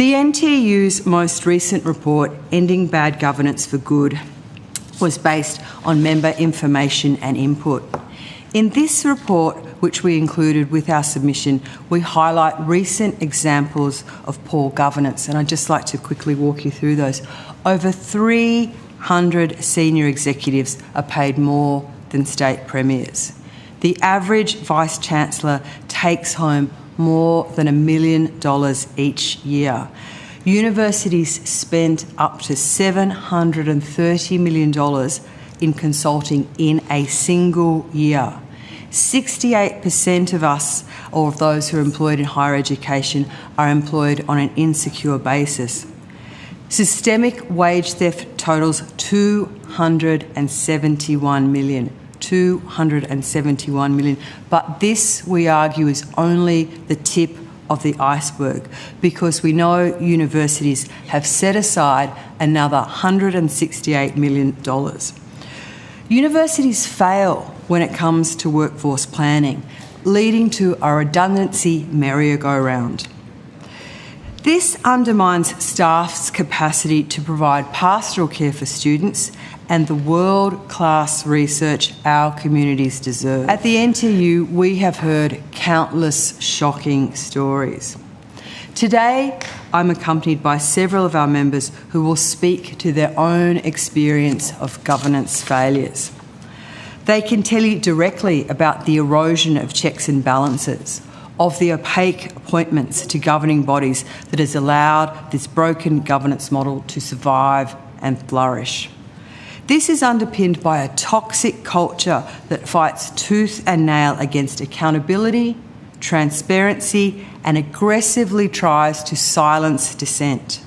The NTU's most recent report, Ending Bad Governance for Good, was based on member information and input. In this report, which we included with our submission, we highlight recent examples of poor governance, and I'd just like to quickly walk you through those. Over 300 senior executives are paid more than state premiers. The average Vice-Chancellor takes home more than $1 million each year. Universities spend up to $730 million in consulting in a single year. 68% of us, or of those who are employed in higher education, are employed on an insecure basis. Systemic wage theft totals $271 million. $271 million. But this, we argue, is only the tip of the iceberg, because we know universities have set aside another $168 million. Universities fail when it comes to workforce planning, leading to a redundancy merry-go-round. This undermines staff's capacity to provide pastoral care for students and the world-class research our communities deserve. At the NTU, we have heard countless shocking stories. Today, I'm accompanied by several of our members who will speak to their own experience of governance failures. They can tell you directly about the erosion of checks and balances, of the opaque appointments to governing bodies that has allowed this broken governance model to survive and flourish. This is underpinned by a toxic culture that fights tooth and nail against accountability, transparency, and aggressively tries to silence dissent.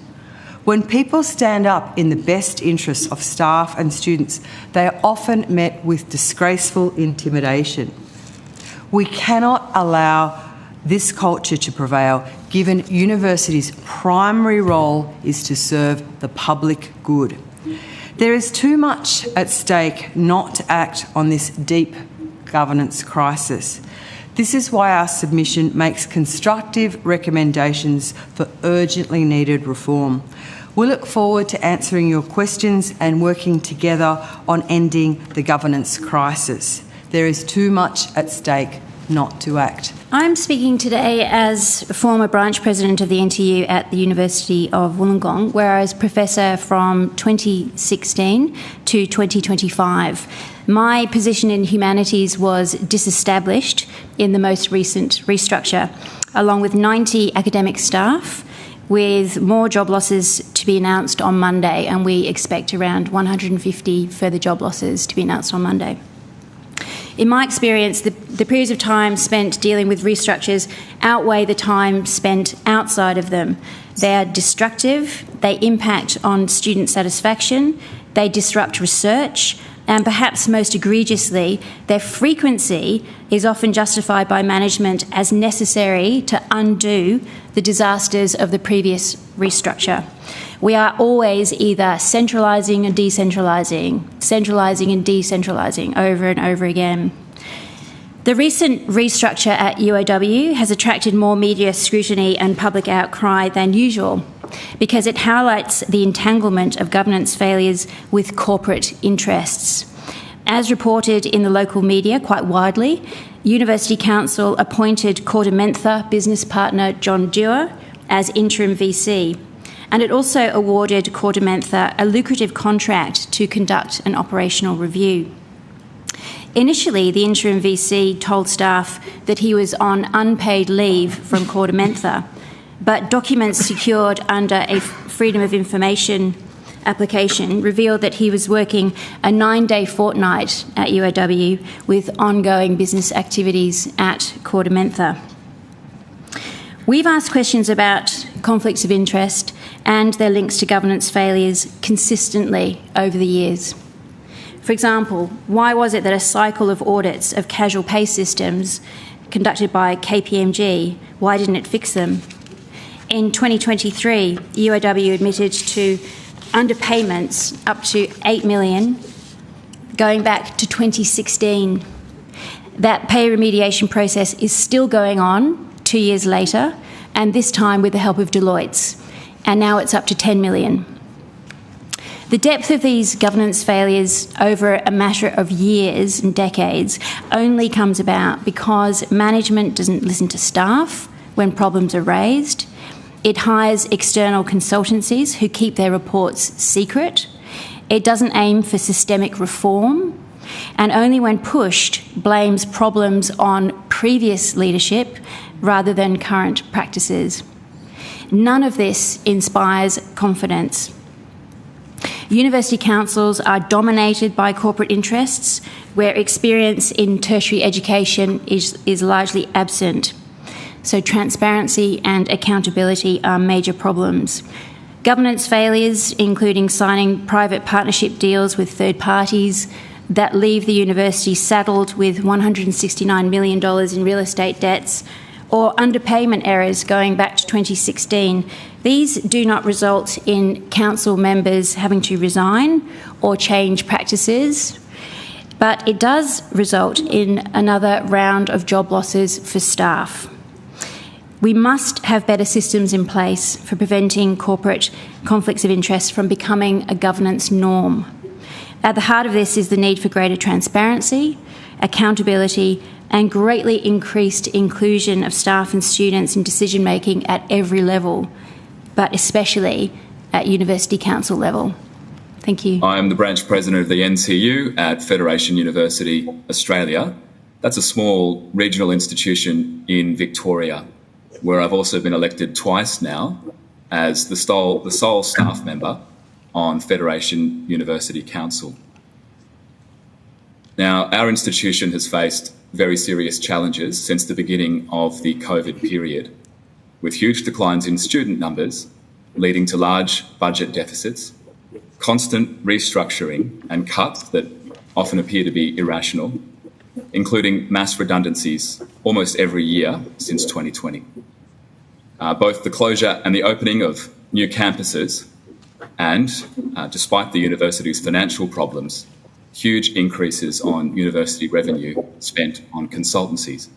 When people stand up in the best interests of staff and students, they are often met with disgraceful intimidation. We cannot allow this culture to prevail, given universities' primary role is to serve the public good. There is too much at stake not to act on this deep governance crisis. This is why our submission makes constructive recommendations for urgently needed reform. We look forward to answering your questions and working together on ending the governance crisis. There is too much at stake not to act. I'm speaking today as former branch president of the NTU at the University of Wollongong, where I was professor from 2016 to 2025. My position in humanities was disestablished in the most recent restructure, along with 90 academic staff, with more job losses to be announced on Monday, and we expect around 150 further job losses to be announced on Monday. In my experience, the periods of time spent dealing with restructures outweigh the time spent outside of them. They are destructive, they impact on student satisfaction, they disrupt research, and perhaps most egregiously, their frequency is often justified by management as necessary to undo the disasters of the previous restructure. We are always either centralising and decentralising, centralising and decentralising over and over again. The recent restructure at UOW has attracted more media scrutiny and public outcry than usual because it highlights the entanglement of governance failures with corporate interests. As reported in the local media quite widely, University Council appointed Cordamenta business partner John Dewar as interim VC, and it also awarded Cordamenta a lucrative contract to conduct an operational review. Initially, the interim VC told staff that he was on unpaid leave from Cordamenta, but documents secured under a Freedom of Information application revealed that he was working a 9-day fortnight at UOW with ongoing business activities at Cordamenta. We've asked questions about conflicts of interest and their links to governance failures consistently over the years. For example, why was it that a cycle of audits of casual pay systems conducted by KPMG, why didn't it fix them? In 2023, UOW admitted to underpayments up to $8 million going back to 2016. That pay remediation process is still going on 2 years later, and this time with the help of Deloitte. and now it's up to 10 million. The depth of these governance failures over a matter of years and decades only comes about because management doesn't listen to staff when problems are raised. It hires external consultancies who keep their reports secret. It doesn't aim for systemic reform, and only when pushed blames problems on previous leadership rather than current practices. None of this inspires confidence. University councils are dominated by corporate interests, where experience in tertiary education is largely absent. So transparency and accountability are major problems. Governance failures, including signing private partnership deals with third parties that leave the university saddled with $169 million in real estate debts, or underpayment errors going back to 2016, these do not result in council members having to resign or change practices, but it does result in another round of job losses for staff. We must have better systems in place for preventing corporate conflicts of interest from becoming a governance norm. At the heart of this is the need for greater transparency, accountability, and greatly increased inclusion of staff and students in decision-making at every level, but especially at University Council level. Thank you. I am the branch president of the NTU at Federation University, Australia. That's a small regional institution in Victoria, where I've also been elected twice now as the sole staff member on Federation University Council. Now, our institution has faced very serious challenges since the beginning of the COVID period, with huge declines in student numbers leading to large budget deficits, constant restructuring and cuts that often appear to be irrational, including mass redundancies almost every year since 2020. Both the closure and the opening of new campuses and, despite the university's financial problems, huge increases on university revenue spent on consultancies.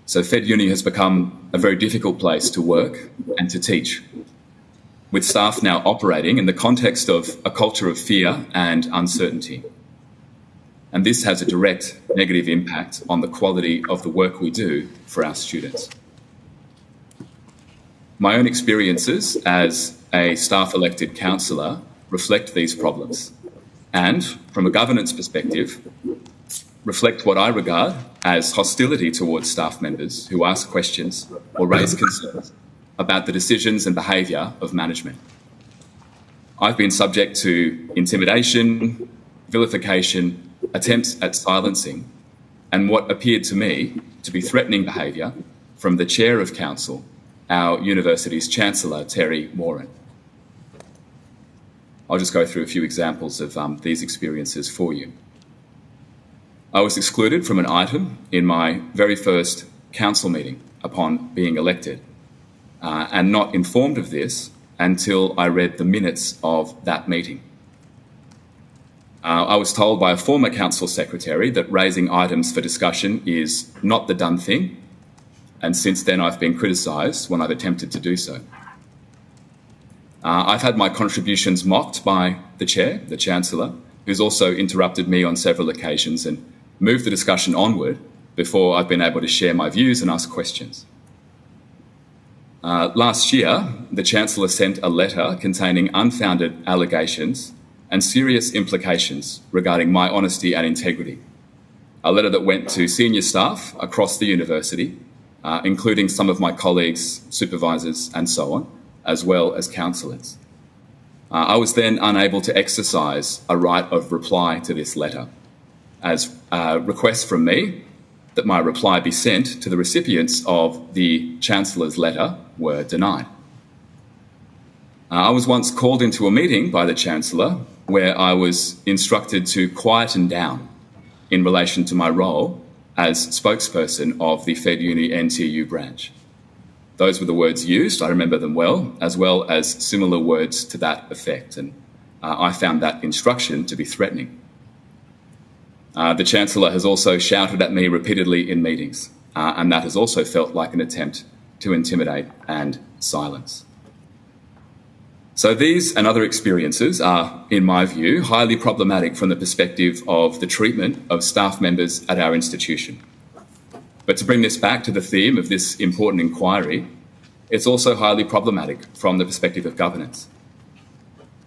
So Fed Uni has become a very difficult place to work and to teach, with staff now operating in the context of a culture of fear and uncertainty. And this has a direct negative impact on the quality of the work we do for our students. My own experiences as a staff-elected councillor reflect these problems and, from a governance perspective, reflect what I regard as hostility towards staff members who ask questions or raise concerns about the decisions and behaviour of management. I've been subject to intimidation, vilification, attempts at silencing, and what appeared to me to be threatening behaviour from the Chair of Council, our university's Chancellor, Terry Moran. I'll just go through a few examples of these experiences for you. I was excluded from an item in my very first council meeting upon being elected, and not informed of this until I read the minutes of that meeting. I was told by a former council secretary that raising items for discussion is not the done thing, and since then I've been criticised when I've attempted to do so. I've had my contributions mocked by the Chair, the Chancellor, who's also interrupted me on several occasions and moved the discussion onward before I've been able to share my views and ask questions. Last year, the Chancellor sent a letter containing unfounded allegations and serious implications regarding my honesty and integrity. A letter that went to senior staff across the university, including some of my colleagues, supervisors and so on, as well as councillors. I was then unable to exercise a right of reply to this letter, as requests from me that my reply be sent to the recipients of the Chancellor's letter were denied. I was once called into a meeting by the Chancellor where I was instructed to quieten down in relation to my role as spokesperson of the Fed Uni NTU branch. Those were the words used, I remember them well as similar words to that effect, and I found that instruction to be threatening. The Chancellor has also shouted at me repeatedly in meetings, and that has also felt like an attempt to intimidate and silence. So these and other experiences are, in my view, highly problematic from the perspective of the treatment of staff members at our institution. But to bring this back to the theme of this important inquiry, it's also highly problematic from the perspective of governance.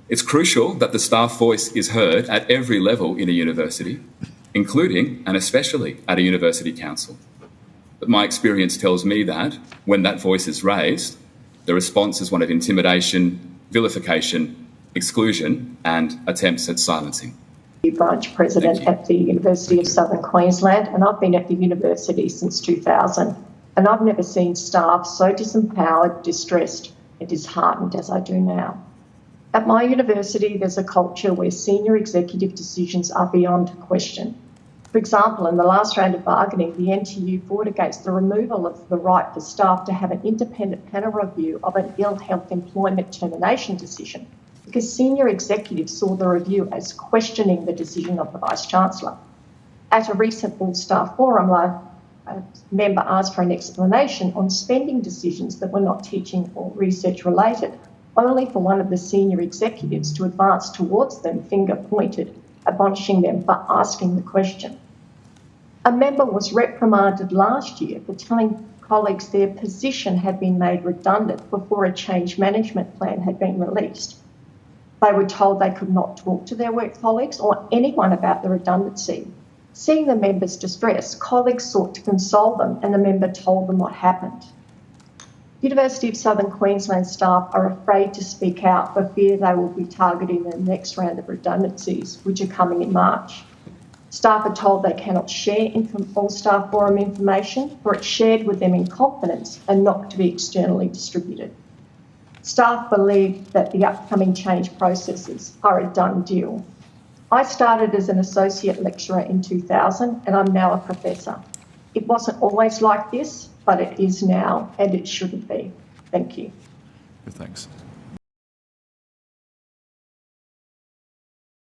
It's crucial that the staff voice is heard at every level in a university, including and especially at a university council. But my experience tells me that when that voice is raised, the response is one of intimidation, vilification, exclusion, and attempts at silencing. Branch President at the University of Southern Queensland, and I've been at the university since 2000, and I've never seen staff so disempowered, distressed and disheartened as I do now. At my university, there's a culture where senior executive decisions are beyond question. For example, in the last round of bargaining, the NTU fought against the removal of the right for staff to have an independent panel review of an ill health employment termination decision, because senior executives saw the review as questioning the decision of the Vice-Chancellor. At a recent all-staff forum, a member asked for an explanation on spending decisions that were not teaching or research related, only for one of the senior executives to advance towards them, finger pointed, admonishing them for asking the question. A member was reprimanded last year for telling colleagues their position had been made redundant before a change management plan had been released. They were told they could not talk to their work colleagues or anyone about the redundancy. Seeing the member's distress, colleagues sought to console them and the member told them what happened. University of Southern Queensland staff are afraid to speak out for fear they will be targeted in the next round of redundancies, which are coming in March. Staff are told they cannot share all-staff forum information, or it's shared with them in confidence and not to be externally distributed. Staff believe that the upcoming change processes are a done deal. I started as an associate lecturer in 2000 and I'm now a professor. It wasn't always like this, but it is now and it shouldn't be. Thank you. Thanks.